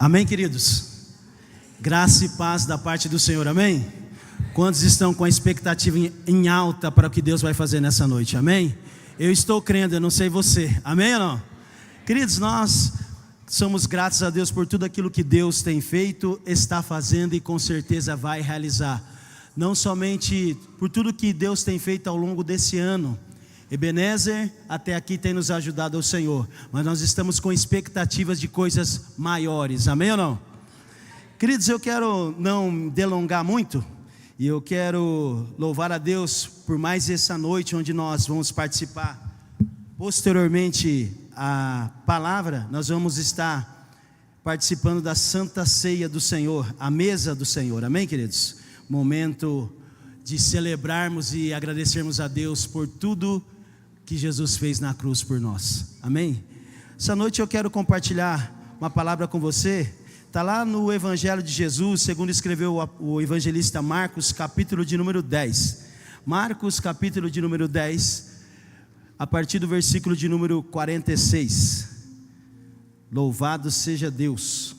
Amém, queridos? Graça e paz da parte do Senhor, amém? Quantos estão com a expectativa em alta para o que Deus vai fazer nessa noite, amém? Eu estou crendo, eu não sei você, amém ou não? Queridos, nós somos gratos a Deus por tudo aquilo que Deus tem feito, está fazendo e com certeza vai realizar. Não somente por tudo que Deus tem feito ao longo desse ano. Ebenezer até aqui tem nos ajudado ao Senhor, mas nós estamos com expectativas de coisas maiores, amém ou não? Queridos, eu quero não delongar muito, e eu quero louvar a Deus por mais essa noite onde nós vamos participar. Posteriormente à palavra, nós vamos estar participando da Santa Ceia do Senhor, a mesa do Senhor, amém, queridos? Momento de celebrarmos e agradecermos a Deus por tudo que Jesus fez na cruz por nós, amém? Essa noite eu quero compartilhar uma palavra com você. Está lá no Evangelho de Jesus, segundo escreveu o evangelista Marcos, capítulo de número 10. Marcos, capítulo de número 10, a partir do versículo de número 46. Louvado seja Deus.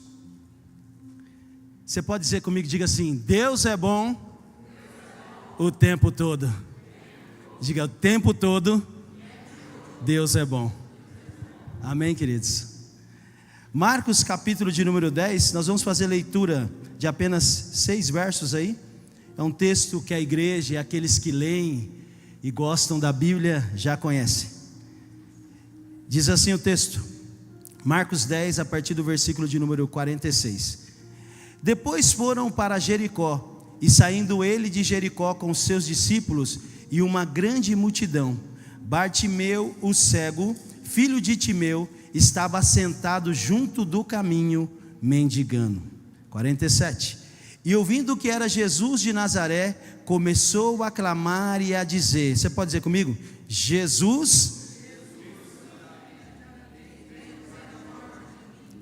Você pode dizer comigo, diga assim: Deus é bom o tempo todo. Diga, o tempo todo Deus é bom. Amém, queridos? Marcos capítulo de número 10, nós vamos fazer leitura de apenas 6 versos aí. É um texto que a igreja e aqueles que leem e gostam da Bíblia já conhecem. Diz assim o texto, Marcos 10, a partir do versículo de número 46. Depois foram para Jericó, e saindo ele de Jericó com os seus discípulos e uma grande multidão, Bartimeu, o cego, filho de Timeu, estava sentado junto do caminho, mendigando. 47. E ouvindo que era Jesus de Nazaré, começou a clamar e a dizer, você pode dizer comigo? Jesus.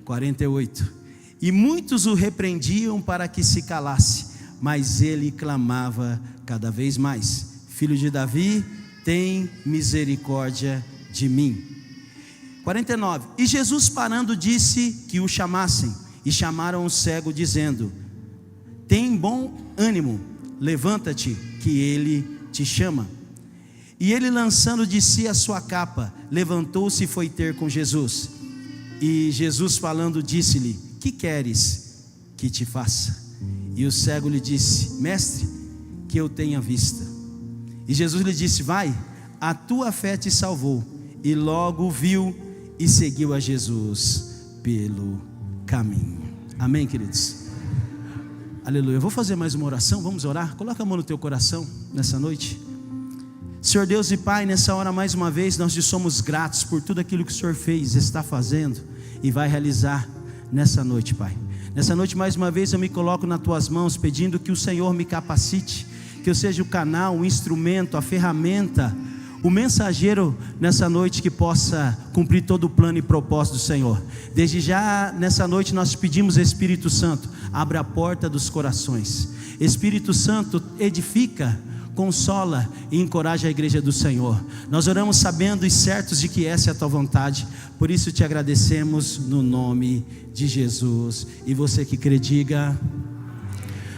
48. E muitos o repreendiam para que se calasse, mas ele clamava cada vez mais, Filho de Davi, tem misericórdia de mim. 49. E Jesus parando disse que o chamassem, e chamaram o cego dizendo, tem bom ânimo, levanta-te, que ele te chama. E ele, lançando de si a sua capa, levantou-se e foi ter com Jesus. E Jesus falando disse-lhe, que queres que te faça? E o cego lhe disse, mestre, que eu tenha vista. E Jesus lhe disse, vai, a tua fé te salvou. E logo viu e seguiu a Jesus pelo caminho. Amém, queridos? Aleluia. Eu vou fazer mais uma oração, vamos orar? Coloca a mão no teu coração nessa noite. Senhor Deus e Pai, nessa hora mais uma vez nós te somos gratos por tudo aquilo que o Senhor fez, está fazendo e vai realizar nessa noite, Pai. Nessa noite mais uma vez eu me coloco nas tuas mãos, pedindo que o Senhor me capacite, que eu seja o canal, o instrumento, a ferramenta, o mensageiro nessa noite que possa cumprir todo o plano e propósito do Senhor. Desde já nessa noite nós pedimos, Espírito Santo, abra a porta dos corações. Espírito Santo, edifica, consola e encoraja a igreja do Senhor. Nós oramos sabendo e certos de que essa é a tua vontade. Por isso te agradecemos no nome de Jesus. E você que crê, diga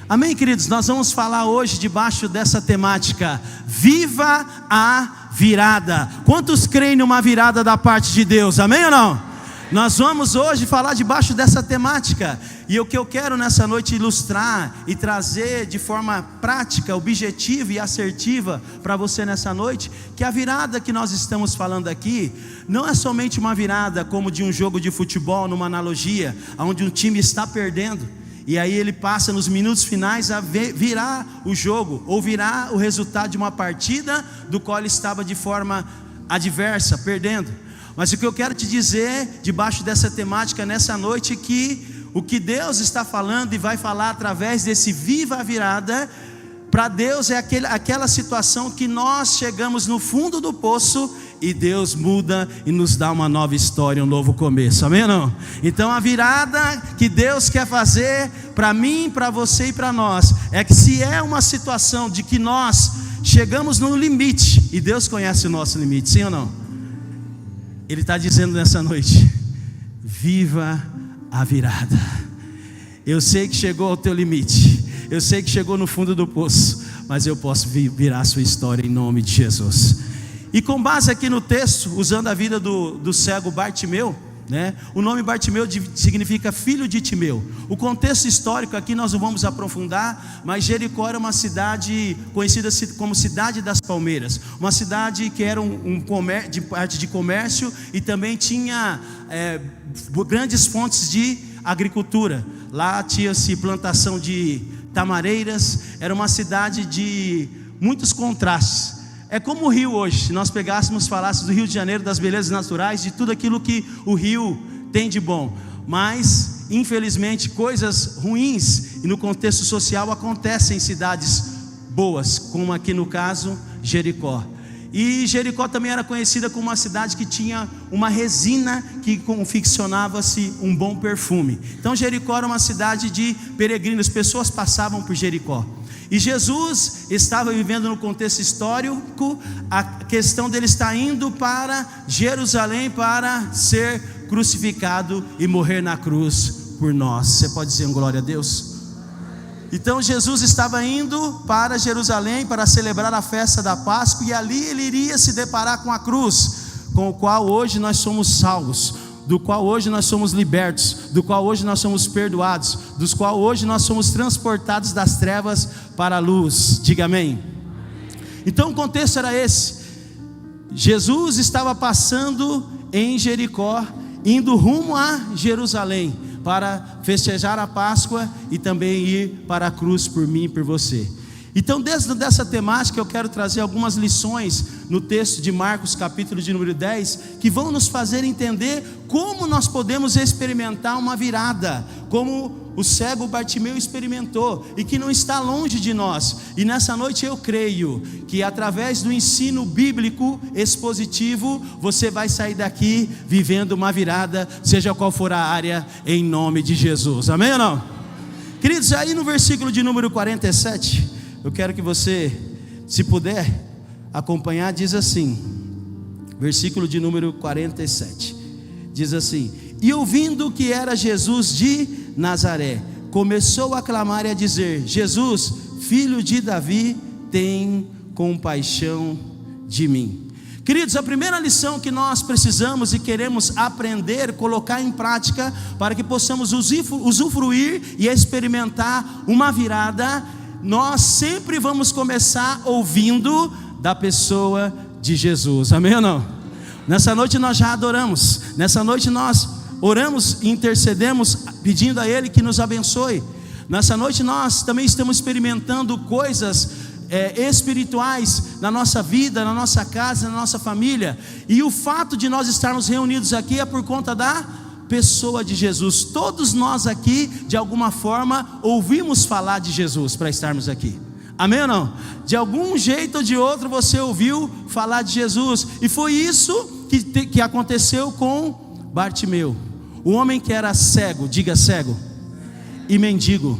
amém, queridos. Nós vamos falar hoje debaixo dessa temática, viva a virada. Quantos creem numa virada da parte de Deus, amém ou não? Nós vamos hoje falar debaixo dessa temática. E o que eu quero nessa noite ilustrar e trazer de forma prática, objetiva e assertiva para você nessa noite, que a virada que nós estamos falando aqui não é somente uma virada como de um jogo de futebol, numa analogia, onde um time está perdendo e aí ele passa nos minutos finais a virar o jogo, ou virar o resultado de uma partida do qual ele estava de forma adversa, perdendo. Mas o que eu quero te dizer, debaixo dessa temática nessa noite, é que o que Deus está falando e vai falar através desse viva a virada, para Deus é aquela situação que nós chegamos no fundo do poço e Deus muda e nos dá uma nova história, um novo começo, amém ou não? Então a virada que Deus quer fazer para mim, para você e para nós, é que se é uma situação de que nós chegamos no limite, e Deus conhece o nosso limite, sim ou não? Ele está dizendo nessa noite, viva a virada. Eu sei que chegou ao teu limite, eu sei que chegou no fundo do poço, mas eu posso virar a sua história em nome de Jesus. E com base aqui no texto, usando a vida do cego Bartimeu, né? O nome Bartimeu significa filho de Timeu. O contexto histórico aqui nós não vamos aprofundar, mas Jericó era uma cidade conhecida como Cidade das Palmeiras, uma cidade que era de parte de comércio e também tinha grandes fontes de agricultura. Lá tinha-se plantação de tamareiras, era uma cidade de muitos contrastes. É como o Rio hoje, se nós pegássemos, falássemos do Rio de Janeiro, das belezas naturais, de tudo aquilo que o Rio tem de bom. Mas, infelizmente, coisas ruins e no contexto social acontecem em cidades boas, como aqui no caso, Jericó. E Jericó também era conhecida como uma cidade que tinha uma resina que confeccionava-se um bom perfume. Então Jericó era uma cidade de peregrinos, pessoas passavam por Jericó. E Jesus estava vivendo no contexto histórico, a questão dele estar indo para Jerusalém para ser crucificado e morrer na cruz por nós. Você pode dizer um glória a Deus? Então Jesus estava indo para Jerusalém para celebrar a festa da Páscoa, e ali ele iria se deparar com a cruz, com o qual hoje nós somos salvos, do qual hoje nós somos libertos, do qual hoje nós somos perdoados, dos qual hoje nós somos transportados das trevas para a luz. Diga amém. Então o contexto era esse: Jesus estava passando em Jericó, indo rumo a Jerusalém, para festejar a Páscoa e também ir para a cruz por mim e por você. Então, dentro dessa temática, eu quero trazer algumas lições no texto de Marcos, capítulo de número 10, que vão nos fazer entender como nós podemos experimentar uma virada, como o cego Bartimeu experimentou, e que não está longe de nós. E nessa noite eu creio que através do ensino bíblico expositivo, você vai sair daqui vivendo uma virada, seja qual for a área, em nome de Jesus. Amém ou não? Queridos, aí no versículo de número 47, eu quero que você, se puder acompanhar, diz assim, versículo de número 47, diz assim: e ouvindo que era Jesus de Nazaré, começou a clamar e a dizer: Jesus, filho de Davi, tem compaixão de mim. Queridos, a primeira lição que nós precisamos e queremos aprender, colocar em prática, para que possamos usufruir e experimentar uma virada, nós sempre vamos começar ouvindo da pessoa de Jesus. Amém ou não? Nessa noite nós já adoramos, nessa noite nós oramos e intercedemos pedindo a Ele que nos abençoe. Nessa noite nós também estamos experimentando coisas espirituais na nossa vida, na nossa casa, na nossa família. E o fato de nós estarmos reunidos aqui é por conta da pessoa de Jesus. Todos nós aqui, de alguma forma, ouvimos falar de Jesus para estarmos aqui. Amém ou não? De algum jeito ou de outro você ouviu falar de Jesus. E foi isso que aconteceu com Bartimeu, o homem que era cego, diga cego, e mendigo.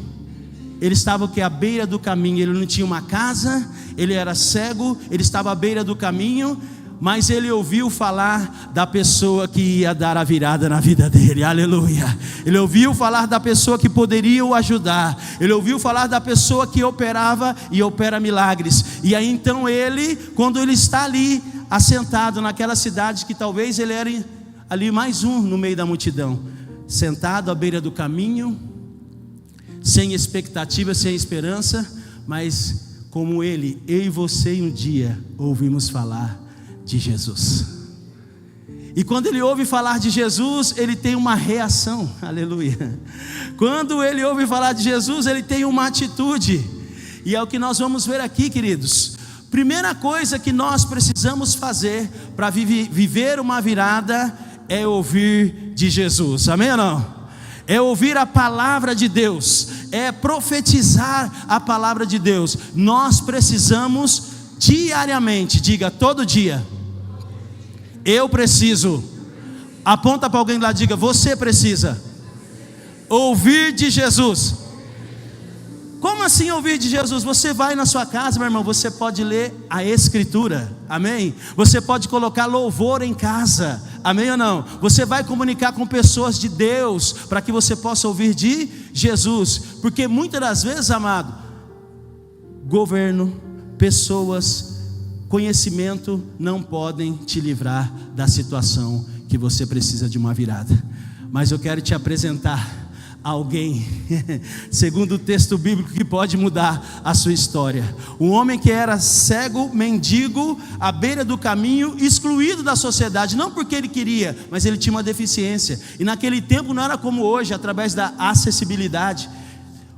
Ele estava à beira do caminho, ele não tinha uma casa, ele era cego, ele estava à beira do caminho, mas ele ouviu falar da pessoa que ia dar a virada na vida dele, aleluia. Ele ouviu falar da pessoa que poderia o ajudar, ele ouviu falar da pessoa que operava e opera milagres. E aí então ele, quando ele está ali, assentado naquela cidade que talvez ele era ali mais um no meio da multidão, sentado à beira do caminho, sem expectativa, sem esperança, mas como ele, eu e você um dia ouvimos falar de Jesus. E quando ele ouve falar de Jesus, ele tem uma reação, aleluia. Quando ele ouve falar de Jesus, ele tem uma atitude, e é o que nós vamos ver aqui, queridos. Primeira coisa que nós precisamos fazer para viver uma virada é ouvir de Jesus, amém ou não? É ouvir a palavra de Deus, é profetizar a palavra de Deus. Nós precisamos diariamente, diga todo dia, eu preciso. Aponta para alguém lá, diga, você precisa ouvir de Jesus. Como assim ouvir de Jesus? Você vai na sua casa, meu irmão, você pode ler a Escritura, amém? Você pode colocar louvor em casa, Amém ou não? Você vai comunicar com pessoas de Deus, para que você possa ouvir de Jesus. Porque muitas das vezes, amado, governo, pessoas, conhecimento não podem te livrar da situação que você precisa de uma virada. Mas eu quero te apresentar alguém, segundo o texto bíblico, que pode mudar a sua história. Um homem que era cego, mendigo, à beira do caminho, excluído da sociedade, não porque ele queria, mas ele tinha uma deficiência. E naquele tempo não era como hoje, através da acessibilidade.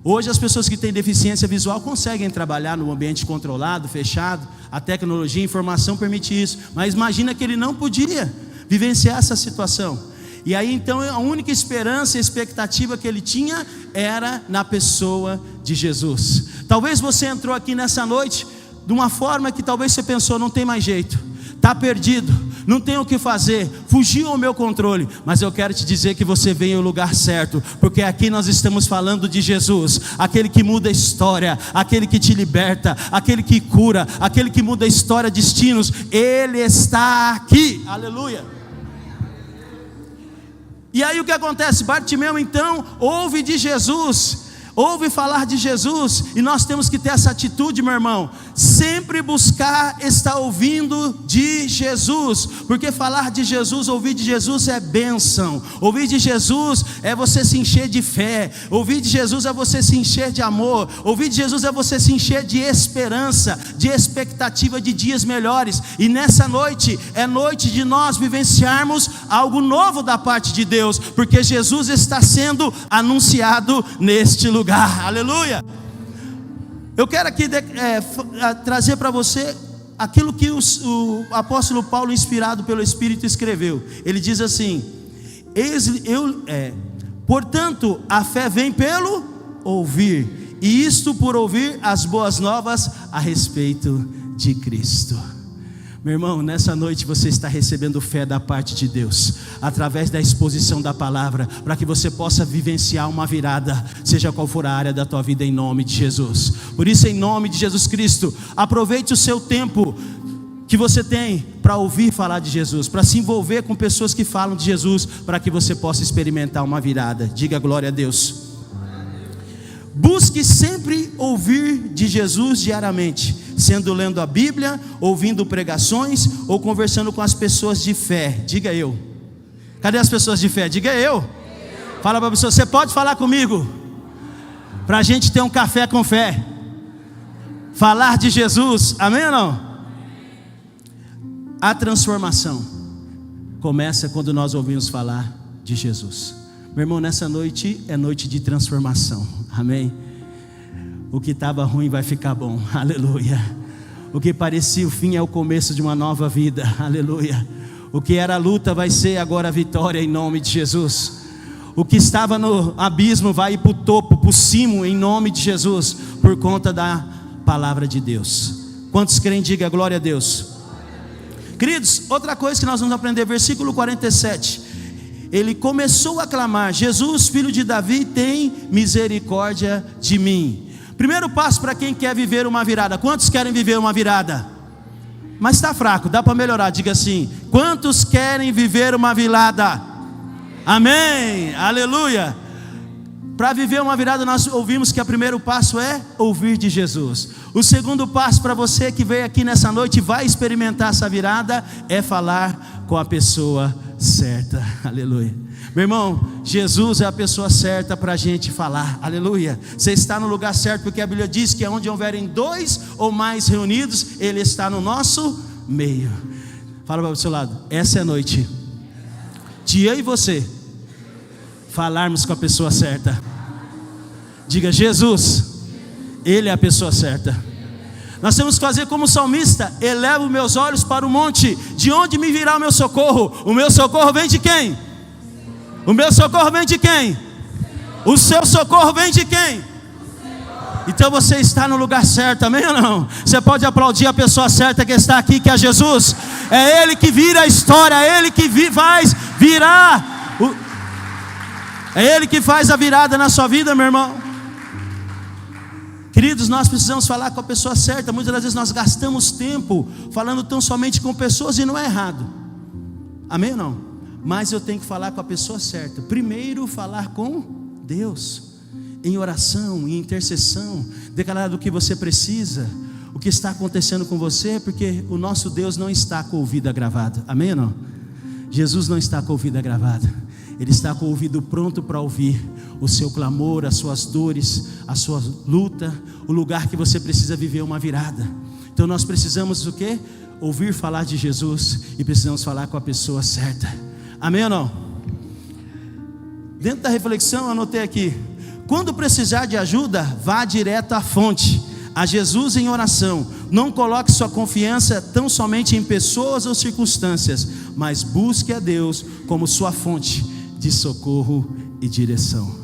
Hoje as pessoas que têm deficiência visual conseguem trabalhar num ambiente controlado, fechado. A tecnologia e a informação permite isso. Mas imagina que ele não podia vivenciar essa situação. E aí então a única esperança e expectativa que ele tinha era na pessoa de Jesus. Talvez você entrou aqui nessa noite de uma forma que talvez você pensou: não tem mais jeito, está perdido, não tem o que fazer, fugiu ao meu controle. Mas eu quero te dizer que você veio ao lugar certo, porque aqui nós estamos falando de Jesus, aquele que muda a história, aquele que te liberta, aquele que cura, aquele que muda a história, destinos. Ele está aqui, aleluia. E aí o que acontece? Bartimeu então ouve de Jesus, ouve falar de Jesus. E nós temos que ter essa atitude, meu irmão, sempre buscar estar ouvindo de Jesus, porque falar de Jesus, ouvir de Jesus é bênção. Ouvir de Jesus é você se encher de fé. Ouvir de Jesus é você se encher de amor. Ouvir de Jesus é você se encher de esperança, de expectativa de dias melhores. E nessa noite é noite de nós vivenciarmos algo novo da parte de Deus, porque Jesus está sendo anunciado neste lugar, aleluia. Eu quero aqui trazer para você aquilo que o apóstolo Paulo, inspirado pelo Espírito, escreveu. Ele diz assim: portanto a fé vem pelo ouvir, e isto por ouvir as boas novas a respeito de Cristo. Meu irmão, nessa noite você está recebendo fé da parte de Deus, através da exposição da palavra, para que você possa vivenciar uma virada, seja qual for a área da tua vida, em nome de Jesus. Por isso, em nome de Jesus Cristo, aproveite o seu tempo que você tem para ouvir falar de Jesus, para se envolver com pessoas que falam de Jesus, para que você possa experimentar uma virada. Diga glória a Deus. Busque sempre ouvir de Jesus diariamente, sendo lendo a Bíblia, ouvindo pregações ou conversando com as pessoas de fé. Diga eu. Cadê as pessoas de fé? Diga eu. Fala para a pessoa: você pode falar comigo? Para a gente ter um café com fé, falar de Jesus, amém ou não? A transformação começa quando nós ouvimos falar de Jesus. Meu irmão, nessa noite é noite de transformação, amém? O que estava ruim vai ficar bom, aleluia. O que parecia o fim é o começo de uma nova vida, aleluia. O que era a luta vai ser agora a vitória, em nome de Jesus. O que estava no abismo vai ir para o topo, para o cimo, em nome de Jesus, por conta da palavra de Deus. Quantos creem? Diga glória a Deus. Queridos, outra coisa que nós vamos aprender, versículo 47. Ele começou a clamar: Jesus, filho de Davi, tem misericórdia de mim. Primeiro passo para quem quer viver uma virada. Quantos querem viver uma virada? Mas está fraco, dá para melhorar. Diga assim: quantos querem viver uma virada? Amém, aleluia. Para viver uma virada, nós ouvimos que o primeiro passo é ouvir de Jesus. O segundo passo para você que veio aqui nessa noite e vai experimentar essa virada é falar com a pessoa certa, aleluia. Meu irmão, Jesus é a pessoa certa para a gente falar, aleluia. Você está no lugar certo, porque a Bíblia diz que onde houverem 2 ou mais reunidos, Ele está no nosso meio. Fala para o seu lado: essa é a noite de eu e você falarmos com a pessoa certa. Diga: Jesus, Ele é a pessoa certa. Nós temos que fazer como o salmista: elevo meus olhos para o monte, de onde me virá o meu socorro? O meu socorro vem de quem? O meu socorro vem de quem? O seu socorro vem de quem? Então você está no lugar certo, amém ou não? Você pode aplaudir a pessoa certa que está aqui, que é Jesus. É Ele que vira a história, é Ele que faz virar é Ele que faz a virada na sua vida, meu irmão. Queridos, nós precisamos falar com a pessoa certa. Muitas das vezes nós gastamos tempo falando tão somente com pessoas, e não é errado, amém ou não? mas eu tenho que falar com a pessoa certa. Primeiro falar com Deus, em oração, em intercessão, declarar do que você precisa, o que está acontecendo com você, porque o nosso Deus não está com o ouvido agravado, amém ou não? Jesus não está com o ouvido agravado, Ele está com o ouvido pronto para ouvir o seu clamor, as suas dores, a sua luta, o lugar que você precisa viver uma virada. Então nós precisamos o quê? Ouvir falar de Jesus, e precisamos falar com a pessoa certa, amém ou não? Dentro da reflexão eu anotei aqui: quando precisar de ajuda, vá direto à fonte, a Jesus em oração. Não coloque sua confiança tão somente em pessoas ou circunstâncias, mas busque a Deus como sua fonte de socorro e direção.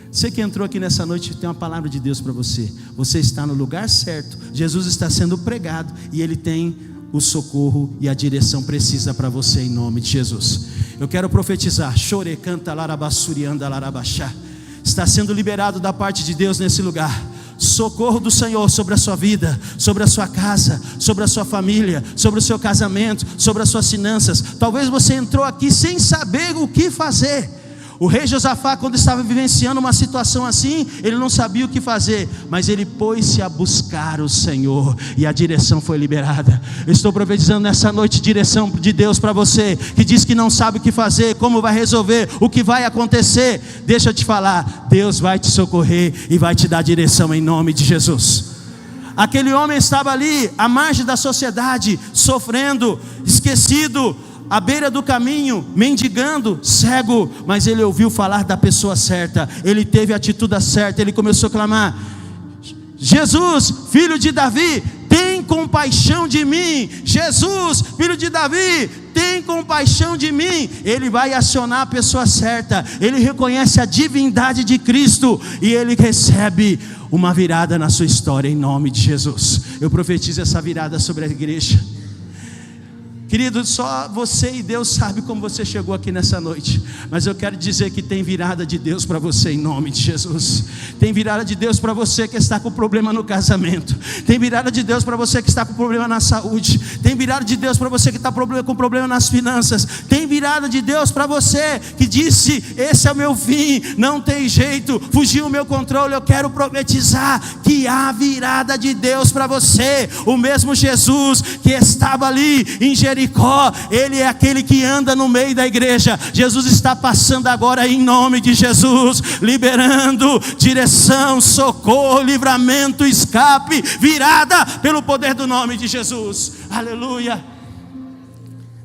Você que entrou aqui nessa noite, tem uma palavra de Deus para você. Você está no lugar certo, Jesus está sendo pregado, e Ele tem o socorro e a direção precisa para você, em nome de Jesus. Eu quero profetizar: chore, canta, larabassurianda, larabachá. Está sendo liberado da parte de Deus nesse lugar socorro do Senhor sobre a sua vida, sobre a sua casa, sobre a sua família, sobre o seu casamento, sobre as suas finanças. Talvez você entrou aqui sem saber o que fazer. O rei Josafá, quando estava vivenciando uma situação assim, ele não sabia o que fazer, mas ele pôs-se a buscar o Senhor, e a direção foi liberada. Eu estou profetizando nessa noite direção de Deus para você, que diz que não sabe o que fazer, como vai resolver, o que vai acontecer. Deixa eu te falar, Deus vai te socorrer e vai te dar direção em nome de Jesus. Aquele homem estava ali, à margem da sociedade, sofrendo, esquecido, à beira do caminho, mendigando, cego, mas ele ouviu falar da pessoa certa, ele teve a atitude certa, ele começou a clamar: Jesus, filho de Davi, tem compaixão de mim. Jesus, filho de Davi, tem compaixão de mim. Ele vai acionar a pessoa certa, ele reconhece a divindade de Cristo, e ele recebe uma virada na sua história, em nome de Jesus. Eu profetizo essa virada sobre a igreja. Querido, só você e Deus sabe como você chegou aqui nessa noite, mas eu quero dizer que tem virada de Deus para você, em nome de Jesus. Tem virada de Deus para você que está com problema no casamento. Tem virada de Deus para você que está com problema na saúde. Tem virada de Deus para você que está com problema nas finanças. Tem virada de Deus para você que disse: esse é o meu fim, não tem jeito, fugiu o meu controle. Eu quero profetizar que há virada de Deus para você. O mesmo Jesus que estava ali em Jericó, Ele é aquele que anda no meio da igreja. Jesus está passando agora, em nome de Jesus, liberando direção, socorro, livramento, escape, virada pelo poder do nome de Jesus. Aleluia.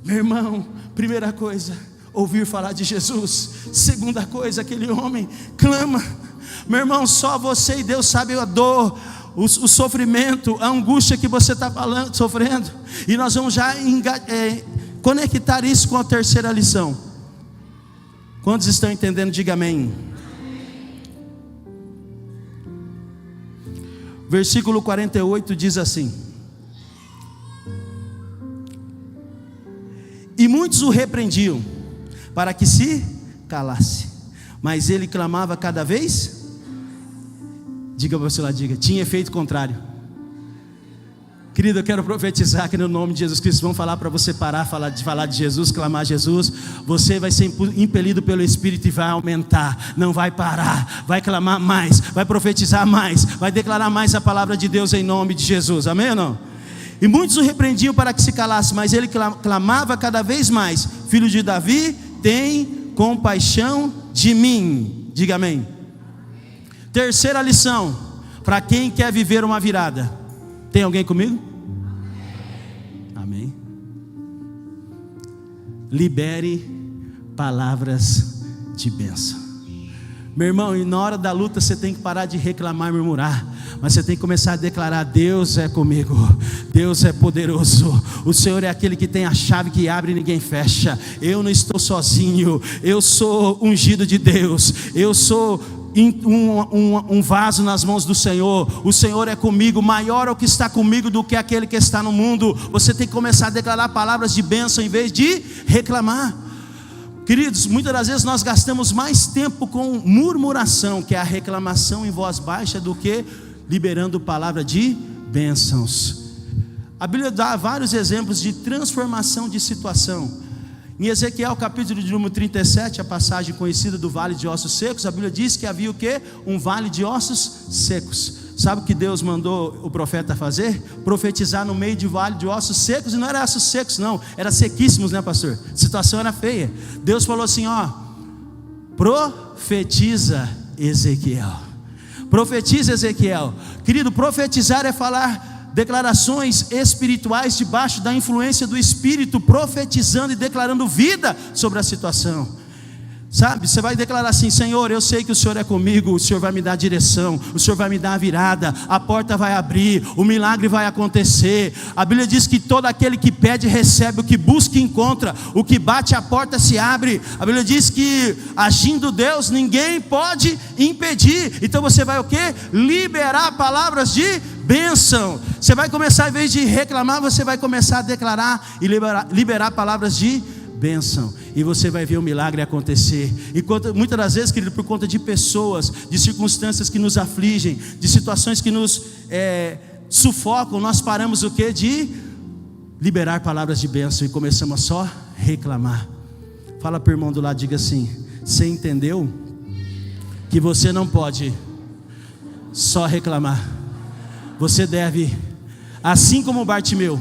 Meu irmão, primeira coisa, ouvir falar de Jesus. Segunda coisa, aquele homem clama. Meu irmão, só você e Deus sabe a dor, o sofrimento, a angústia que você está sofrendo. E nós vamos já conectar isso com a terceira lição. Quantos estão entendendo? Diga amém. Versículo 48 diz assim: e muitos o repreendiam para que se calasse, mas ele clamava cada vez. Diga para você lá, diga, tinha efeito contrário. Querido, eu quero profetizar que no nome de Jesus Cristo vão falar para você parar de falar de Jesus, clamar Jesus. Você vai ser impelido pelo Espírito e vai aumentar, não vai parar, vai clamar mais, vai profetizar mais, vai declarar mais a palavra de Deus em nome de Jesus, amém ou não? E muitos o repreendiam para que se calasse, mas ele clamava cada vez mais: filho de Davi, tem compaixão de mim. Diga amém. Terceira lição, para quem quer viver uma virada. Tem alguém comigo? Amém. Libere palavras de bênção. Meu irmão, e na hora da luta você tem que parar de reclamar e murmurar, mas você tem que começar a declarar: Deus é comigo, Deus é poderoso, o Senhor é aquele que tem a chave que abre e ninguém fecha. Eu não estou sozinho, eu sou ungido de Deus, eu sou um vaso nas mãos do Senhor. O Senhor é comigo, maior é o que está comigo do que aquele que está no mundo. Você tem que começar a declarar palavras de bênção em vez de reclamar. Queridos, muitas das vezes nós gastamos mais tempo com murmuração, que é a reclamação em voz baixa, do que liberando palavra de bênçãos. A Bíblia dá vários exemplos de transformação de situação. Em Ezequiel capítulo de número 37, a passagem conhecida do vale de ossos secos, a Bíblia diz que havia o quê? Um vale de ossos secos. Sabe o que Deus mandou o profeta fazer? Profetizar no meio de vale de ossos secos. E não era ossos secos não, era sequíssimos, né, pastor? A situação era feia. Deus falou assim, ó: profetiza Ezequiel. Profetiza Ezequiel. Querido, profetizar é falar declarações espirituais debaixo da influência do Espírito, profetizando e declarando vida sobre a situação. Sabe, você vai declarar assim: Senhor, eu sei que o Senhor é comigo, o Senhor vai me dar direção, o Senhor vai me dar a virada, a porta vai abrir, o milagre vai acontecer. A Bíblia diz que todo aquele que pede recebe, o que busca encontra, o que bate a porta se abre. A Bíblia diz que agindo Deus ninguém pode impedir. Então você vai o quê? Liberar palavras de bênção. Você vai começar, em vez de reclamar, você vai começar a declarar e liberar palavras de bênção, e você vai ver o milagre acontecer. E muitas das vezes, querido, por conta de pessoas, de circunstâncias que nos afligem, de situações que nos sufocam, nós paramos o quê? De liberar palavras de bênção e começamos a só reclamar. Fala para o irmão do lado, diga assim: você entendeu que você não pode só reclamar, você deve, assim como Bartimeu,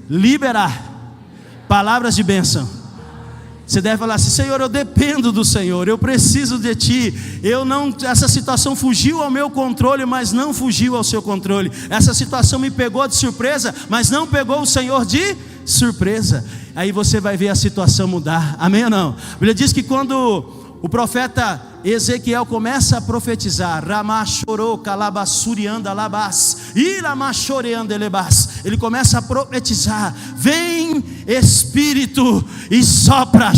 liberar palavras de bênção. Você deve falar assim: Senhor, eu dependo do Senhor, eu preciso de Ti. Essa situação fugiu ao meu controle, mas não fugiu ao seu controle. Essa situação me pegou de surpresa, mas não pegou o Senhor de surpresa. Aí você vai ver a situação mudar. Amém ou não? A Bíblia diz que quando o profeta Ezequiel começa a profetizar, ele começa a profetizar: vem Espírito e sopra.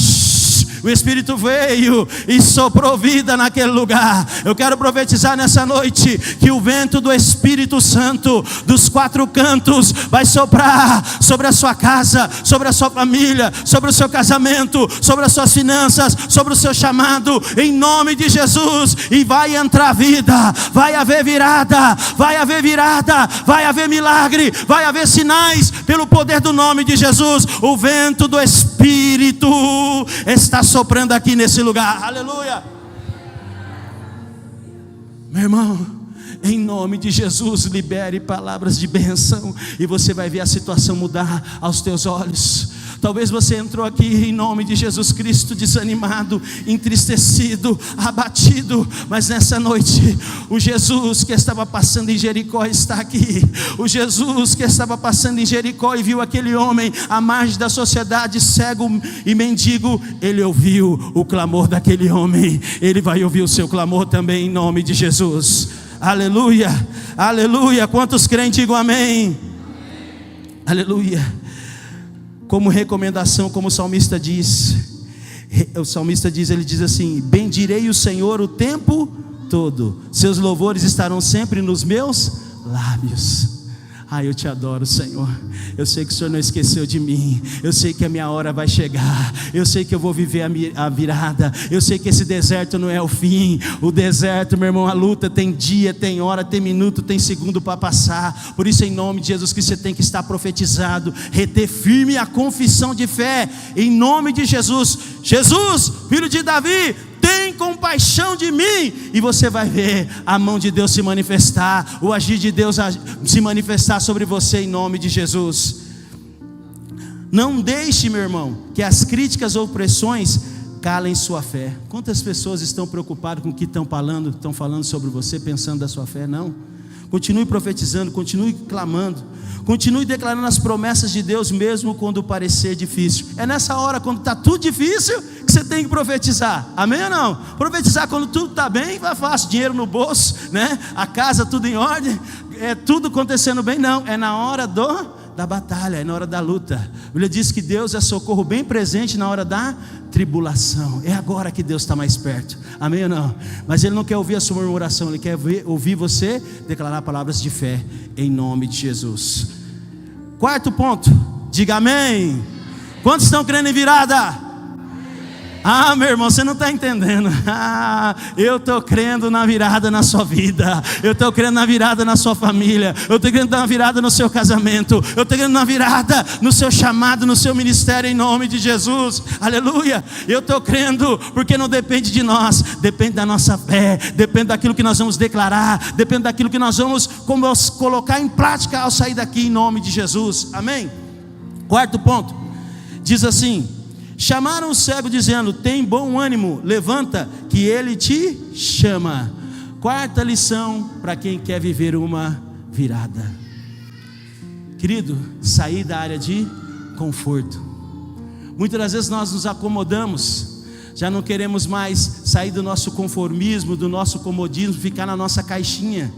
O Espírito veio e soprou vida naquele lugar. Eu quero profetizar nessa noite que o vento do Espírito Santo dos quatro cantos vai soprar sobre a sua casa, sobre a sua família, sobre o seu casamento, sobre as suas finanças, sobre o seu chamado, em nome de Jesus. E vai entrar vida, vai haver virada, vai haver virada, vai haver milagre, vai haver sinais pelo poder do nome de Jesus. O vento do Espírito está soprando aqui nesse lugar. Aleluia. Meu irmão, em nome de Jesus, libere palavras de bênção e você vai ver a situação mudar aos teus olhos. Talvez você entrou aqui em nome de Jesus Cristo desanimado, entristecido, abatido, mas nessa noite o Jesus que estava passando em Jericó está aqui. O Jesus que estava passando em Jericó e viu aquele homem à margem da sociedade, cego e mendigo, ele ouviu o clamor daquele homem. Ele vai ouvir o seu clamor também em nome de Jesus. Aleluia, aleluia. Quantos creem, digam amém. Aleluia. Como recomendação, como o salmista diz, ele diz assim: bendirei o Senhor o tempo todo, seus louvores estarão sempre nos meus lábios. Eu te adoro, Senhor. Eu sei que o Senhor não esqueceu de mim. Eu sei que a minha hora vai chegar. Eu sei que eu vou viver a virada. Eu sei que esse deserto não é o fim. O deserto, meu irmão, a luta tem dia, tem hora, tem minuto, tem segundo para passar. Por isso, em nome de Jesus, que você tem que estar profetizado, reter firme a confissão de fé, em nome de Jesus. Jesus, filho de Davi, tem compaixão de mim. E você vai ver a mão de Deus se manifestar, o agir de Deus se manifestar sobre você em nome de Jesus. Não deixe, meu irmão, que as críticas ou pressões calem sua fé. Quantas pessoas estão preocupadas com o que estão falando sobre você, pensando da sua fé? Não. Continue profetizando, continue clamando, continue declarando as promessas de Deus, mesmo quando parecer difícil. É nessa hora, quando está tudo difícil, que você tem que profetizar. Amém ou não? Profetizar quando tudo está bem, vai fácil, dinheiro no bolso, né? A casa tudo em ordem, tudo acontecendo bem. Não, é na hora da batalha, é na hora da luta. A Bíblia diz que Deus é socorro bem presente na hora da tribulação. É agora que Deus está mais perto. Amém ou não? Mas Ele não quer ouvir a sua murmuração, Ele quer ouvir você declarar palavras de fé em nome de Jesus. Quarto ponto, diga amém. Quantos estão crendo em virada? Ah, meu irmão, você não está entendendo. Eu estou crendo na virada na sua vida. Eu estou crendo na virada na sua família. Eu estou crendo na virada no seu casamento. Eu estou crendo na virada no seu chamado, no seu ministério, em nome de Jesus. Aleluia. Eu estou crendo, porque não depende de nós, depende da nossa fé, depende daquilo que nós vamos declarar, depende daquilo que nós vamos colocar em prática ao sair daqui, em nome de Jesus. Amém? Quarto ponto, diz assim: chamaram o cego dizendo: tem bom ânimo, levanta, que ele te chama. Quarta lição para quem quer viver uma virada. Querido, sair da área de conforto. Muitas das vezes nós nos acomodamos, já não queremos mais sair do nosso conformismo, do nosso comodismo, ficar na nossa caixinha.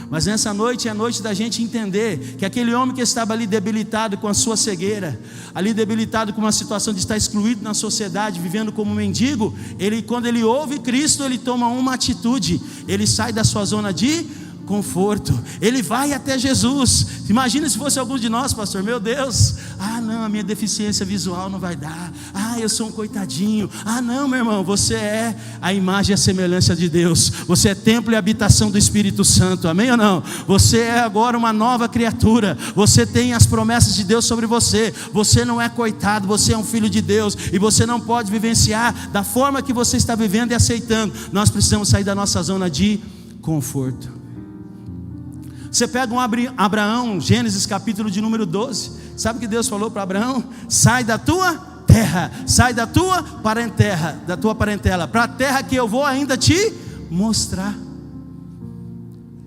Mas nessa noite é a noite da gente entender que aquele homem que estava ali debilitado com a sua cegueira, ali debilitado com uma situação de estar excluído na sociedade, vivendo como mendigo, quando ele ouve Cristo, ele toma uma atitude, ele sai da sua zona de conforto, ele vai até Jesus. Imagina se fosse algum de nós, pastor: meu Deus, não, a minha deficiência visual não vai dar, eu sou um coitadinho. Não, meu irmão, você é a imagem e a semelhança de Deus, você é templo e habitação do Espírito Santo, amém ou não? Você é agora uma nova criatura, você tem as promessas de Deus sobre você, você não é coitado, você é um filho de Deus, e você não pode vivenciar da forma que você está vivendo e aceitando. Nós precisamos sair da nossa zona de conforto. Você pega um Abraão, Gênesis capítulo de número 12, sabe o que Deus falou para Abraão? Sai da tua terra, sai da tua parentela, para a terra que eu vou ainda te mostrar.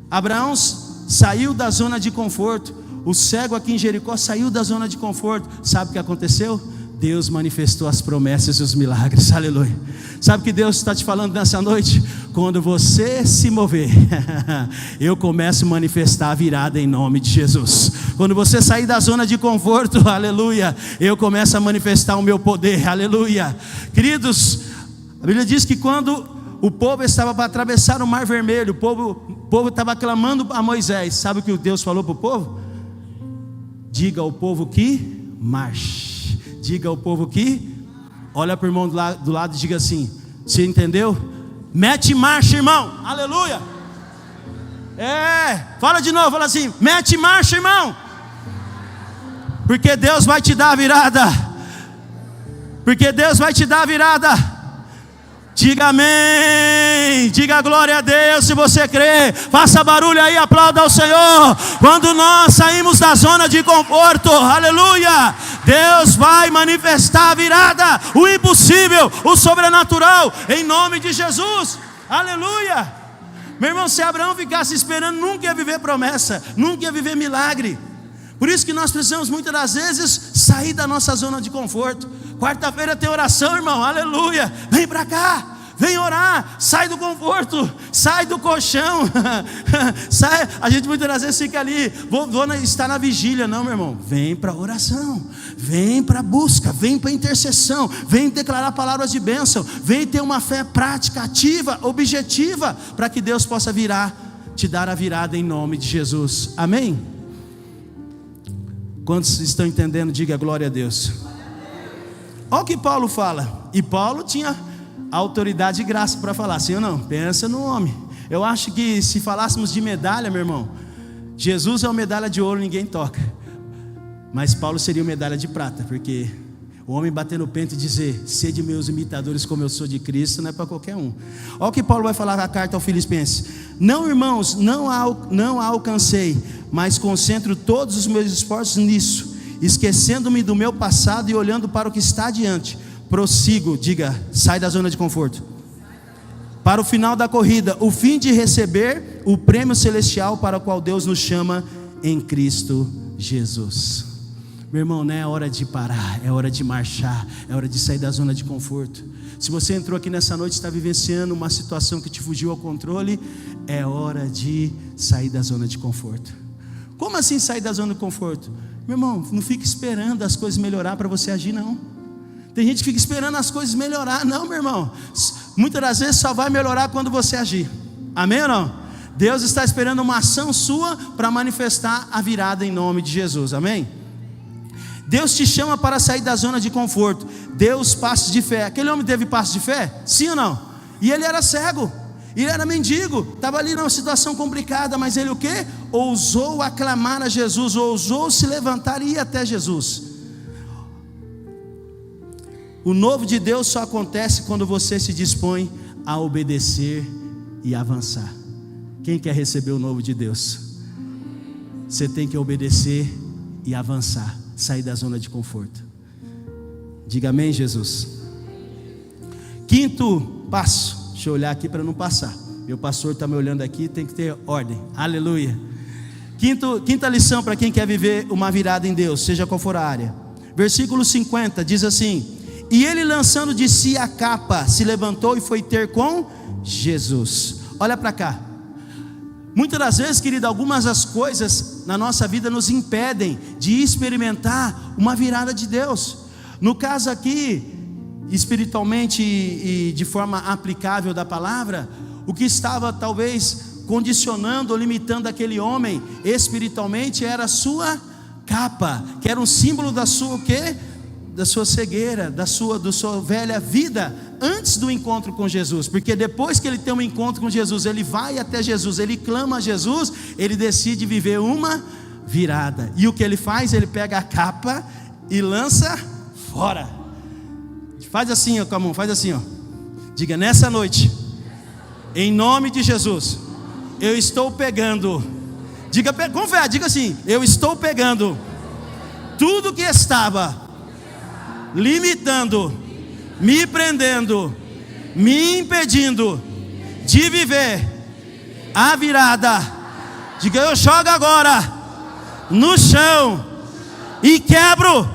Abraão saiu da zona de conforto. O cego aqui em Jericó saiu da zona de conforto. Sabe o que aconteceu? Deus manifestou as promessas e os milagres, aleluia. Sabe o que Deus está te falando nessa noite? Quando você se mover, eu começo a manifestar a virada em nome de Jesus. Quando você sair da zona de conforto, aleluia, eu começo a manifestar o meu poder, aleluia. Queridos, a Bíblia diz que quando o povo estava para atravessar o Mar Vermelho, o povo estava clamando a Moisés. Sabe o que Deus falou para o povo? Diga ao povo que marche. Diga ao povo que, olha para o irmão do lado e diga assim: você entendeu? Mete marcha, irmão, aleluia. Fala de novo, fala assim: mete marcha, irmão, porque Deus vai te dar a virada, porque Deus vai te dar a virada. Diga amém, diga glória a Deus se você crê, faça barulho aí, aplauda ao Senhor. Quando nós saímos da zona de conforto, aleluia, Deus vai manifestar a virada, o impossível, o sobrenatural, em nome de Jesus, aleluia. Meu irmão, se Abraão ficasse esperando, nunca ia viver promessa, nunca ia viver milagre. Por isso que nós precisamos muitas das vezes sair da nossa zona de conforto. Quarta-feira tem oração, irmão, aleluia. Vem para cá, vem orar, sai do conforto, sai do colchão, sai. A gente muitas das vezes fica ali, vou estar na vigília. Não, meu irmão, vem para oração, vem para busca, vem para intercessão, vem declarar palavras de bênção, vem ter uma fé prática, ativa, objetiva, para que Deus possa te dar a virada em nome de Jesus, amém? Quantos estão entendendo? Diga glória a Deus. Olha o que Paulo fala. E Paulo tinha autoridade e graça para falar, sim ou não? Pensa no homem. Eu acho que se falássemos de medalha, meu irmão, Jesus é uma medalha de ouro, ninguém toca. Mas Paulo seria uma medalha de prata, porque o homem bater no peito e dizer: sede meus imitadores como eu sou de Cristo, não é para qualquer um. Olha o que Paulo vai falar na carta aos Filipenses: não, irmãos, não a alcancei, mas concentro todos os meus esforços nisso, esquecendo-me do meu passado e olhando para o que está adiante, prossigo, diga, sai da zona de conforto, para o final da corrida, o fim de receber o prêmio celestial para o qual Deus nos chama em Cristo Jesus. Meu irmão, não é hora de parar, é hora de marchar, é hora de sair da zona de conforto. Se você entrou aqui nessa noite e está vivenciando uma situação que te fugiu ao controle, é hora de sair da zona de conforto. Como assim sair da zona de conforto? Meu irmão, não fique esperando as coisas melhorar para você agir, não. Tem gente que fica esperando as coisas melhorar. Não, meu irmão, muitas das vezes só vai melhorar quando você agir, amém ou não? Deus está esperando uma ação sua para manifestar a virada em nome de Jesus, amém? Deus te chama para sair da zona de conforto. Deus passos de fé. Aquele homem teve passos de fé? Sim ou não? E ele era cego, ele era mendigo, estava ali numa situação complicada, mas ele o quê? Ousou aclamar a Jesus, ousou se levantar e ir até Jesus. O novo de Deus só acontece quando você se dispõe a obedecer e avançar. Quem quer receber o novo de Deus? Você tem que obedecer e avançar, sair da zona de conforto. Diga amém, Jesus. Quinto passo, deixa eu olhar aqui para não passar. Meu pastor está me olhando aqui, tem que ter ordem. Aleluia. Quinta lição para quem quer viver uma virada em Deus, seja qual for a área. Versículo 50 diz assim: e ele, lançando de si a capa, se levantou e foi ter com Jesus. Olha para cá. Muitas das vezes, querido, algumas das coisas na nossa vida nos impedem de experimentar uma virada de Deus. No caso aqui, espiritualmente e de forma aplicável da palavra, o que estava talvez condicionando ou limitando aquele homem espiritualmente era a sua capa, que era um símbolo da sua o quê? Da sua cegueira, da sua velha vida antes do encontro com Jesus. Porque depois que ele tem um encontro com Jesus, ele vai até Jesus, ele clama a Jesus, ele decide viver uma virada. E o que ele faz? Ele pega a capa e lança fora. Faz assim, ó, com a mão, faz assim, ó. Diga: nessa noite, em nome de Jesus, eu estou pegando. Diga com fé, diga assim: eu estou pegando tudo que estava limitando, me prendendo, me impedindo de viver a virada. Diga: eu jogo agora no chão e quebro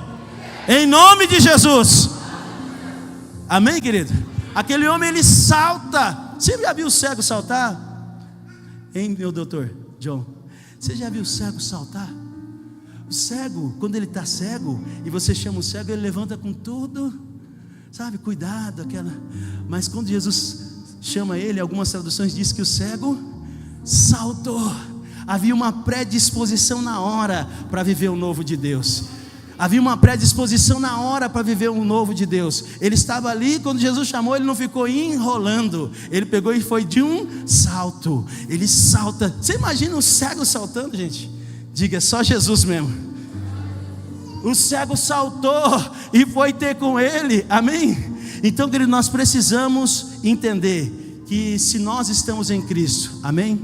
em nome de Jesus. Amém, querido? Aquele homem, ele salta. Você já viu o cego saltar? Hein, meu doutor John? Você já viu o cego saltar? O cego, quando ele está cego e você chama o cego, ele levanta com tudo, sabe, cuidado, aquela. Mas quando Jesus chama ele, algumas traduções dizem que o cego saltou. Havia uma predisposição na hora para viver o novo de Deus. Havia uma predisposição na hora para viver um novo de Deus. Ele estava ali, quando Jesus chamou, ele não ficou enrolando. Ele pegou e foi de um salto. Ele salta. Você imagina um cego saltando, gente? Diga: só Jesus mesmo. O cego saltou e foi ter com ele. Amém? Então, querido, nós precisamos entender que se nós estamos em Cristo, amém?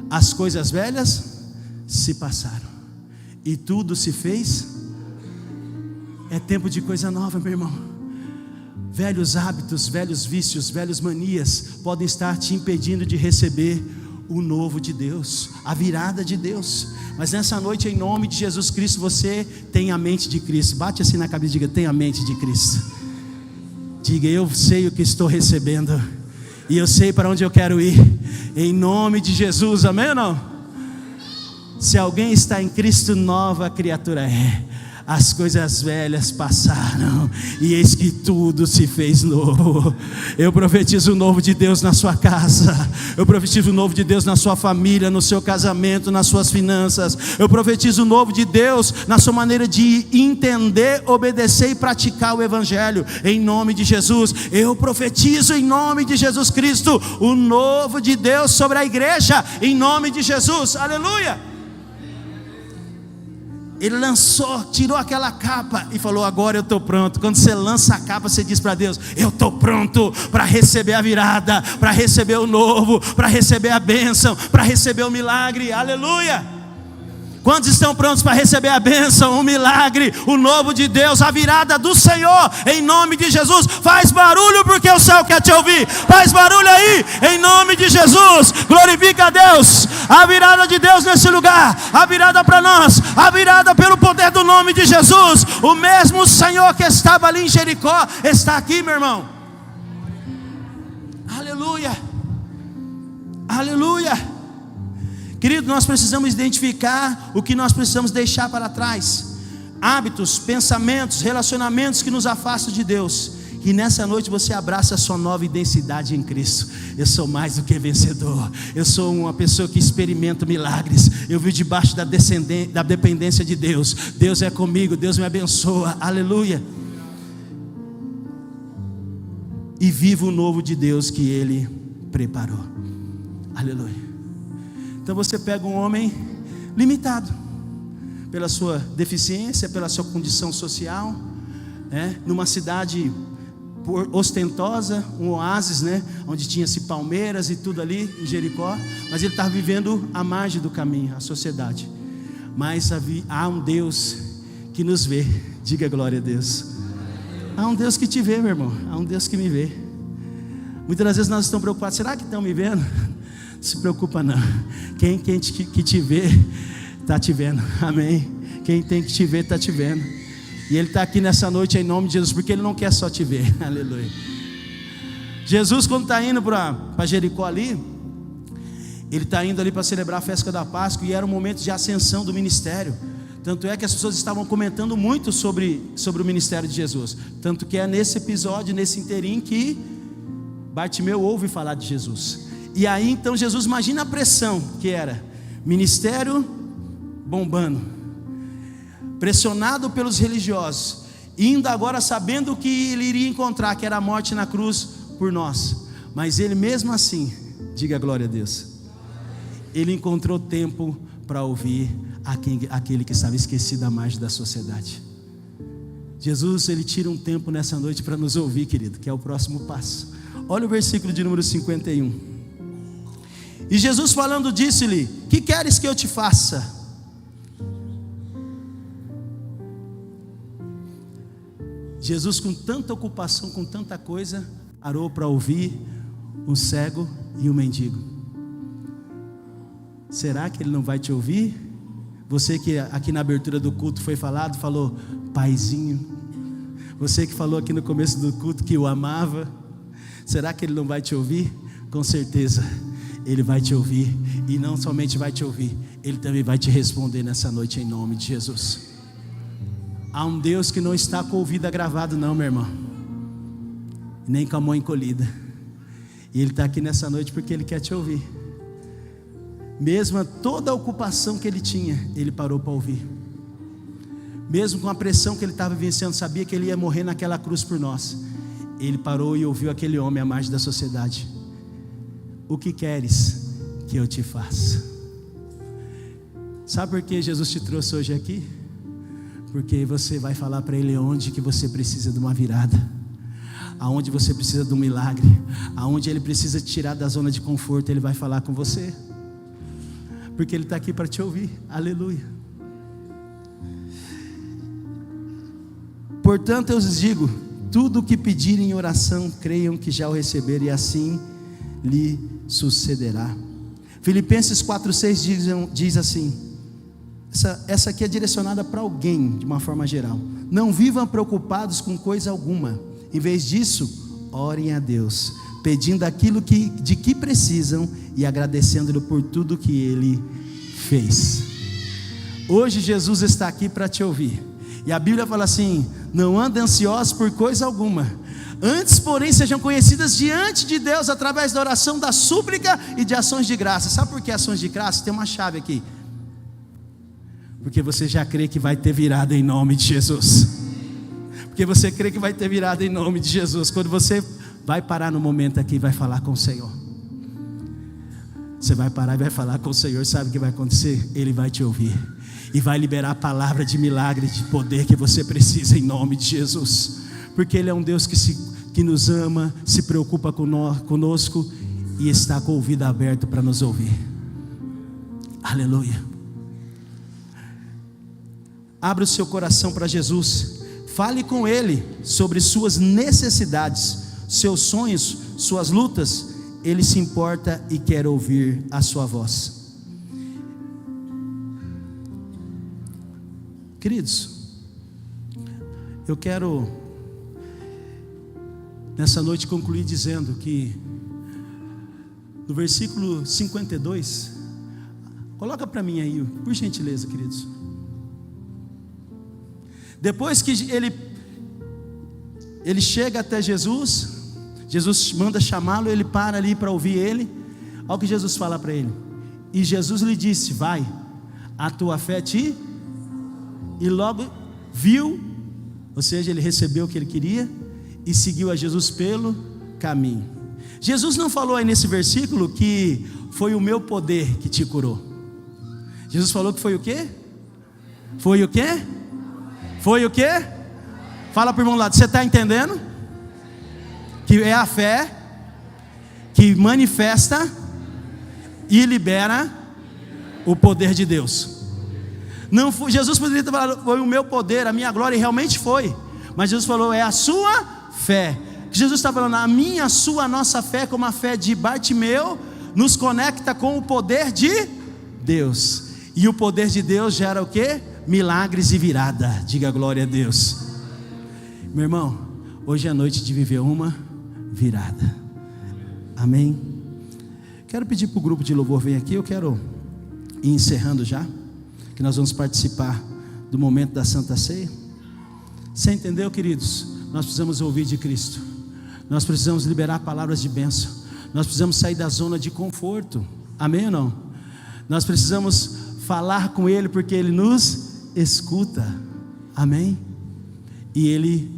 As coisas velhas se passaram e tudo se fez. É tempo de coisa nova, meu irmão. Velhos hábitos, velhos vícios, velhas manias podem estar te impedindo de receber o novo de Deus, a virada de Deus. Mas nessa noite, em nome de Jesus Cristo, você tem a mente de Cristo. Bate assim na cabeça e diga: tem a mente de Cristo. Diga: eu sei o que estou recebendo e eu sei para onde eu quero ir, em nome de Jesus. Amém ou não? Se alguém está em Cristo, nova criatura é. As coisas velhas passaram e eis que tudo se fez novo. Eu profetizo o novo de Deus na sua casa. Eu profetizo o novo de Deus na sua família, no seu casamento, nas suas finanças. Eu profetizo o novo de Deus na sua maneira de entender, obedecer e praticar o Evangelho, em nome de Jesus. Eu profetizo em nome de Jesus Cristo o novo de Deus sobre a igreja, em nome de Jesus. Aleluia. Ele lançou, tirou aquela capa e falou: agora eu estou pronto. Quando você lança a capa, você diz para Deus: eu estou pronto para receber a virada, para receber o novo, para receber a bênção, para receber o milagre. Aleluia. Quantos estão prontos para receber a bênção, o milagre, o novo de Deus, a virada do Senhor, em nome de Jesus? Faz barulho, porque o céu quer te ouvir. Faz barulho aí, em nome de Jesus. Glorifica a Deus. A virada de Deus nesse lugar, a virada para nós, a virada pelo poder do nome de Jesus. O mesmo Senhor que estava ali em Jericó está aqui, meu irmão. Aleluia. Aleluia. Querido, nós precisamos identificar o que nós precisamos deixar para trás. Hábitos, pensamentos, relacionamentos que nos afastam de Deus, que nessa noite você abraça a sua nova identidade em Cristo. Eu sou mais do que vencedor. Eu sou uma pessoa que experimenta milagres. Eu vivo debaixo da dependência de Deus. Deus é comigo, Deus me abençoa, aleluia. E vivo o novo de Deus que Ele preparou, aleluia. Então você pega um homem limitado pela sua deficiência, pela sua condição social, numa cidade ostentosa, um oásis, onde tinha-se palmeiras e tudo ali em Jericó, mas ele estava vivendo à margem do caminho, a sociedade. Mas há um Deus que nos vê, diga glória a Deus. Há um Deus que te vê, meu irmão, há um Deus que me vê. Muitas das vezes nós estamos preocupados, será que estão me vendo? Não se preocupa não, quem que te vê, está te vendo, amém? Quem tem que te ver, está te vendo. E Ele está aqui nessa noite em nome de Jesus, porque Ele não quer só te ver, aleluia. Jesus, quando está indo para Jericó ali, Ele está indo ali para celebrar a festa da Páscoa, e era um momento de ascensão do ministério. Tanto é que as pessoas estavam comentando muito sobre o ministério de Jesus. Tanto que é nesse episódio, nesse inteirinho, que Bartimeu ouve falar de Jesus. E aí então Jesus, imagina a pressão que era: ministério bombando, pressionado pelos religiosos, indo agora sabendo o que ele iria encontrar, que era a morte na cruz por nós. Mas ele mesmo assim, diga glória a Deus, ele encontrou tempo para ouvir aquele que estava esquecido à margem da sociedade. Jesus, Ele tira um tempo nessa noite para nos ouvir, querido, que é o próximo passo. Olha o versículo de número 51. E Jesus falando disse-lhe: que queres que eu te faça? Jesus, com tanta ocupação, com tanta coisa, parou para ouvir um cego e um mendigo. Será que Ele não vai te ouvir? Você que aqui na abertura do culto falou paizinho. Você que falou aqui no começo do culto que o amava. Será que Ele não vai te ouvir? Com certeza Ele vai te ouvir. E não somente vai te ouvir, Ele também vai te responder nessa noite em nome de Jesus. Há um Deus que não está com o ouvido agravado não, meu irmão, nem com a mão encolhida. E Ele está aqui nessa noite porque Ele quer te ouvir. Mesmo toda a ocupação que ele tinha, ele parou para ouvir. Mesmo com a pressão que ele estava vivenciando, sabia que ele ia morrer naquela cruz por nós. Ele parou e ouviu aquele homem à margem da sociedade. O que queres que eu te faça? Sabe por que Jesus te trouxe hoje aqui? Porque você vai falar para Ele onde que você precisa de uma virada, aonde você precisa de um milagre, aonde Ele precisa te tirar da zona de conforto. Ele vai falar com você, porque Ele está aqui para te ouvir, aleluia. Portanto eu os digo, tudo o que pedirem em oração, creiam que já o receberam, e assim lhe sucederá. Filipenses 4,6 diz assim, essa aqui é direcionada para alguém de uma forma geral: não vivam preocupados com coisa alguma, em vez disso, orem a Deus, pedindo aquilo de que precisam e agradecendo-lhe por tudo que Ele fez. Hoje Jesus está aqui para te ouvir. E a Bíblia fala assim: não andem ansiosos por coisa alguma, antes porém sejam conhecidas diante de Deus através da oração, da súplica e de ações de graça. Sabe por que ações de graça? Tem uma chave aqui. Porque você já crê que vai ter virada em nome de Jesus. Porque você crê que vai ter virada em nome de Jesus. Quando você vai parar no momento aqui e vai falar com o Senhor, você vai parar e vai falar com o Senhor, sabe o que vai acontecer? Ele vai te ouvir e vai liberar a palavra de milagre, de poder que você precisa em nome de Jesus. Porque Ele é um Deus que nos ama, se preocupa conosco e está com o ouvido aberto para nos ouvir. Aleluia. Abra o seu coração para Jesus. Fale com Ele sobre suas necessidades, seus sonhos, suas lutas. Ele se importa e quer ouvir a sua voz. Queridos, eu quero nessa noite concluir dizendo que no versículo 52, coloca para mim aí, por gentileza, ele chega até Jesus. Jesus manda chamá-lo, ele para ali para ouvir ele. Olha o que Jesus fala para ele. E Jesus lhe disse: vai, a tua fé te... E logo viu, ou seja, ele recebeu o que ele queria e seguiu a Jesus pelo caminho. Jesus não falou aí nesse versículo que foi o meu poder que te curou. Jesus falou que foi o quê? Foi o quê? Foi o quê? Fala para o irmão lá, você está entendendo? Que é a fé que manifesta e libera o poder de Deus. Não foi, Jesus poderia ter falado, foi o meu poder, a minha glória, e realmente foi. Mas Jesus falou, é a sua fé. Jesus está falando, a minha, a sua, a nossa fé, como a fé de Bartimeu, nos conecta com o poder de Deus. E o poder de Deus gera o quê? Milagres e virada. Diga glória a Deus. Meu irmão, hoje é a noite de viver uma virada. Amém? Quero pedir para o grupo de louvor vir aqui. Eu quero ir encerrando já, que nós vamos participar do momento da Santa Ceia. Você entendeu, queridos? Nós precisamos ouvir de Cristo. Nós precisamos liberar palavras de bênção. Nós precisamos sair da zona de conforto. Amém ou não? Nós precisamos falar com Ele, porque Ele nos escuta. Amém? E Ele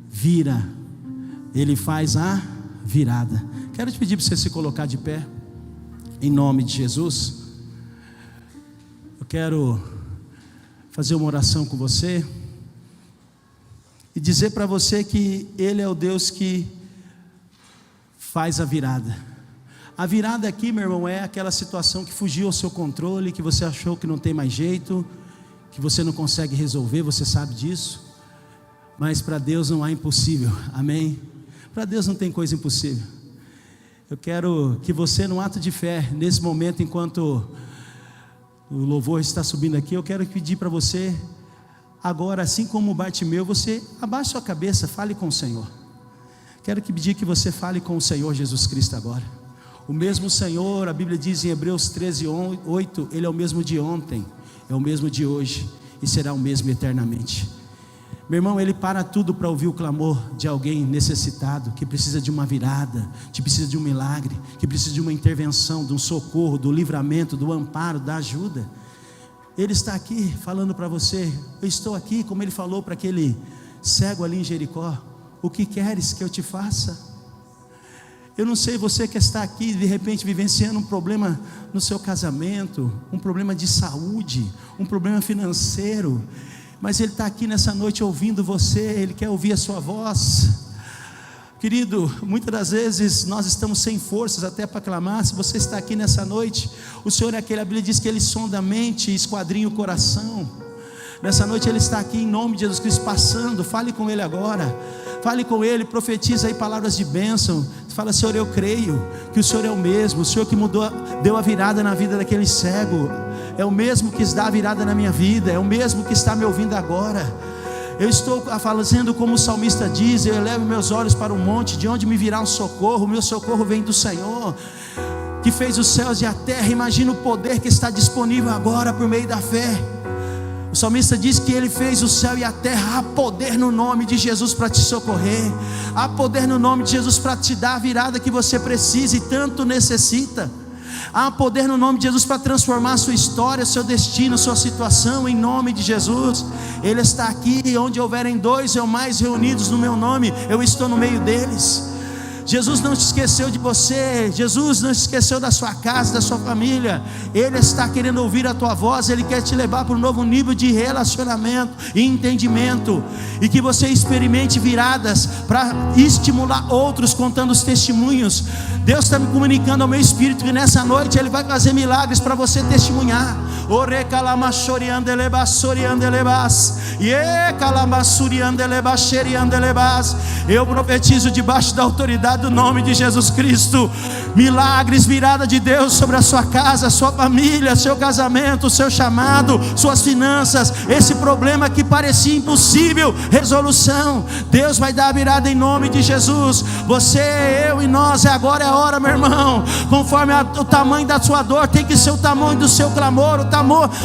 vira. Ele faz a virada. Quero te pedir para você se colocar de pé, em nome de Jesus. Eu quero fazer uma oração com você e dizer para você que Ele é o Deus que faz a virada. A virada aqui, meu irmão, é aquela situação que fugiu ao seu controle, que você achou que não tem mais jeito, que você não consegue resolver, você sabe disso. Mas para Deus não há impossível, amém? Para Deus não tem coisa impossível. Eu quero que você, no ato de fé, nesse momento, enquanto o louvor está subindo aqui, eu quero pedir para você, agora, assim como Bartimeu, você abaixe sua cabeça, fale com o Senhor. Quero pedir que você fale com o Senhor Jesus Cristo agora. O mesmo Senhor, a Bíblia diz em Hebreus 13:8, Ele é o mesmo de ontem, é o mesmo de hoje e será o mesmo eternamente. Meu irmão, Ele para tudo para ouvir o clamor de alguém necessitado, que precisa de uma virada, que precisa de um milagre, que precisa de uma intervenção, de um socorro, do livramento, do amparo, da ajuda. Ele está aqui falando para você, eu estou aqui, como Ele falou para aquele cego ali em Jericó, o que queres que eu te faça? Eu não sei, você que está aqui de repente vivenciando um problema no seu casamento, um problema de saúde, um problema financeiro, mas Ele está aqui nessa noite ouvindo você, Ele quer ouvir a sua voz. Querido, muitas das vezes nós estamos sem forças até para clamar. Se você está aqui nessa noite, o Senhor é aquele, a Bíblia diz que Ele sonda a mente e esquadrinha o coração. Nessa noite Ele está aqui em nome de Jesus Cristo passando. Fale com Ele agora, fale com Ele, profetiza aí palavras de bênção. Fala, Senhor, eu creio que o Senhor é o mesmo, o Senhor que mudou, deu a virada na vida daquele cego, é o mesmo que dá a virada na minha vida, é o mesmo que está me ouvindo agora. Eu estou fazendo como o salmista diz, eu elevo meus olhos para o monte, de onde me virá um socorro, o meu socorro vem do Senhor, que fez os céus e a terra. Imagina o poder que está disponível agora por meio da fé. O salmista diz que Ele fez o céu e a terra. Há poder no nome de Jesus para te socorrer, há poder no nome de Jesus para te dar a virada que você precisa e tanto necessita. Há poder no nome de Jesus para transformar a sua história, seu destino, sua situação, em nome de Jesus. Ele está aqui, onde houverem dois ou mais reunidos no meu nome, eu estou no meio deles. Jesus não te esqueceu de você, Jesus não te esqueceu da sua casa, da sua família. Ele está querendo ouvir a tua voz, Ele quer te levar para um novo nível de relacionamento e entendimento, e que você experimente viradas para estimular outros contando os testemunhos. Deus está me comunicando ao meu espírito que nessa noite Ele vai fazer milagres para você testemunhar. Eu profetizo debaixo da autoridade do nome de Jesus Cristo, milagres, virada de Deus sobre a sua casa, sua família, seu casamento, seu chamado, suas finanças. Esse problema que parecia impossível, resolução, Deus vai dar a virada em nome de Jesus. Você, eu e nós, agora é a hora, meu irmão. Conforme o tamanho da sua dor, tem que ser o tamanho do seu clamor, o tamanho